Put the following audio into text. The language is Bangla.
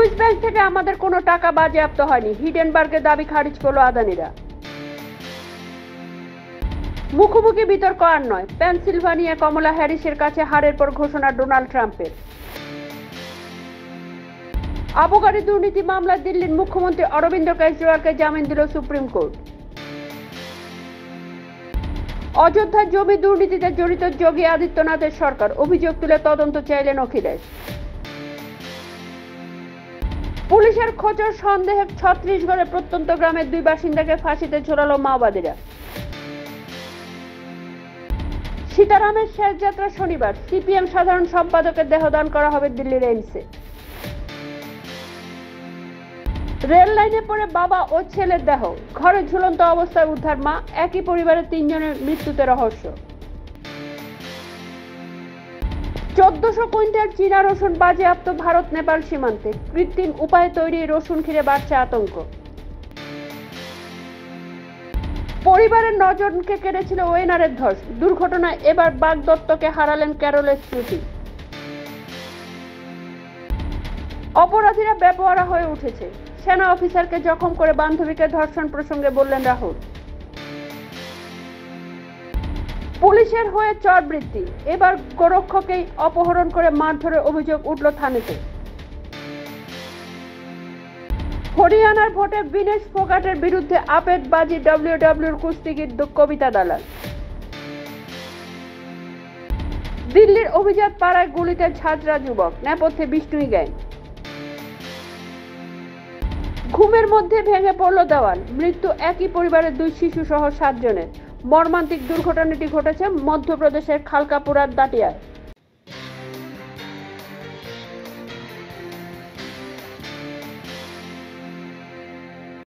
সুইস ব্যাংক থেকে আমাদের কোনো টাকা বাজেয়াপ্ত হয়নি, হিডেনবার্গের দাবি খারিজ করল আদানিরা। মুখোমুখি বিতর্ক আর নয়, পেনসিলভানিয়া কমলা হ্যারিসের কাছে হারের পর ঘোষণা ডোনাল্ড ট্রাম্পের। আবগারি দুর্নীতি মামলায় দিল্লির মুখ্যমন্ত্রী অরবিন্দ কেজরিওয়ালকে জামিন দিল সুপ্রিম কোর্ট। অযোধ্যার জমি দুর্নীতিতে জড়িত যোগী আদিত্যনাথের সরকার, অভিযোগ তুলে তদন্ত চাইলেন অখিলেশ। পুলিশের খোঁজের সন্দেহে ছত্রিশগড়ের প্রত্যন্ত গ্রামের 2 বাসিন্দাকে ফাঁসিতে ঝোলালো মাওবাদীরা। সীতারামের শেষ যাত্রা শনিবার, সিপিএম সাধারণ সম্পাদকের দেহদান করা হবে দিল্লির এইমসে। রেল লাইনে পড়ে বাবা ও ছেলের দেহ, ঘরে ঝুলন্ত অবস্থায় উদ্ধার মা, একই পরিবারের 3 জনের মৃত্যুতে রহস্য। 1400 কুইন্টাল চীনা রসুন বাজেয়াপ্ত ভারত নেপাল সীমান্তে, কৃত্রিম উপায়ে তৈরি রসুন ঘিরে বাড়ছে আতঙ্ক। পরিবারের 9 জনকে কেড়েছিল ওয়েনারের ধস, দুর্ঘটনায় এবার বাগদত্তকে হারালেন ক্যারলের স্মৃতি। অপরাধীরা বেপরোয়া হয়ে উঠেছে, সেনা অফিসারকে জখম করে বান্ধবীকে ধর্ষণ প্রসঙ্গে বললেন রাহুল। পুলিশের হয়ে চরবৃত্তি, এবার গোরক্ষকেই অপহরণ করে মারধরের অভিযোগ উঠল থানাতে। হরিয়ানার ভোটে বিনেশ ফোগাটের বিরুদ্ধে আপেটবাজি ডব্লিউডব্লিউর কুস্তিগির কবিতা দালাল। দিল্লির অভিজাত পাড়ায় গুলিতে ঝাঁঝরা যুবক, নেপথ্যে বিষ্ণুই গ্যাং। ঘুমের মধ্যে ভেঙে পড়ল দেওয়াল, মৃত্যু একই পরিবারের 2 শিশু সহ 7 জনের। মর্মান্তিক দুর্ঘটনাটি ঘটেছে মধ্যপ্রদেশের খালকাপুরার দাটিয়ায়।